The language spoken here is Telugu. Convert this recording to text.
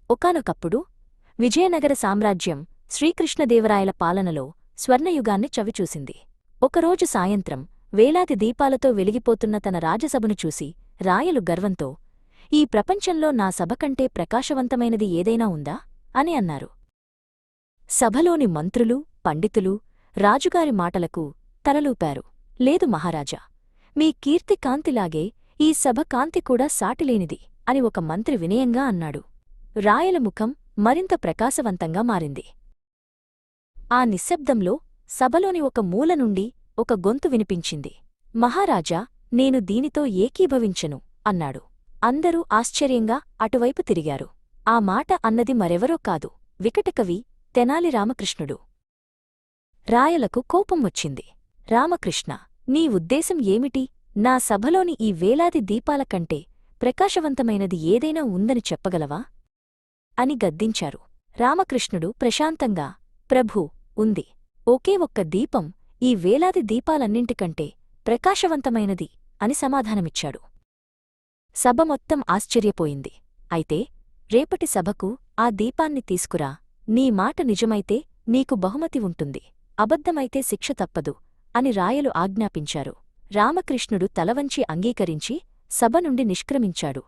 ఒకానొకప్పుడు విజయనగర సామ్రాజ్యం శ్రీకృష్ణదేవరాయల పాలనలో స్వర్ణయుగాన్ని చవిచూసింది. ఒకరోజు సాయంత్రం వేలాది దీపాలతో వెలిగిపోతున్న తన రాజసభను చూసి రాయలు గర్వంతో, ఈ ప్రపంచంలో నా సభకంటే ప్రకాశవంతమైనది ఏదైనా ఉందా అని అన్నారు. సభలోని మంత్రులు, పండితులు రాజుగారి మాటలకు తలలూపారు. లేదు మహారాజా, మీ కీర్తి కాంతిలాగే ఈ సభ కాంతి కూడా సాటిలేనిది అని ఒక మంత్రి వినయంగా అన్నాడు. రాయల ముఖం మరింత ప్రకాశవంతంగా మారింది. ఆ నిశ్శబ్దంలో సభలోని ఒక మూల నుండి ఒక గొంతు వినిపించింది. మహారాజా, నేను దీనితో ఏకీభవించను అన్నాడు. అందరూ ఆశ్చర్యంగా అటువైపు తిరిగారు. ఆ మాట అన్నది మరెవరో కాదు, వికటకవి తెనాలి రామకృష్ణుడు. రాయలకు కోపం వచ్చింది. రామకృష్ణ, నీ ఉద్దేశం ఏమిటి? నా సభలోని ఈ వేలాది దీపాల కంటే ప్రకాశవంతమైనది ఏదైనా ఉందని చెప్పగలవా అని గద్దించారు. రామకృష్ణుడు ప్రశాంతంగా, ప్రభూ, ఉంది. ఒకే ఒక్క దీపం ఈ వేలాది దీపాలన్నింటికంటే ప్రకాశవంతమైనది అని సమాధానమిచ్చాడు. సభ మొత్తం ఆశ్చర్యపోయింది. అయితే రేపటి సభకు ఆ దీపాన్ని తీసుకురా. నీ మాట నిజమైతే నీకు బహుమతి ఉంటుంది, అబద్ధమైతే శిక్ష తప్పదు అని రాయలు ఆజ్ఞాపించారు. రామకృష్ణుడు తలవంచి అంగీకరించి సభ నుండి నిష్క్రమించాడు.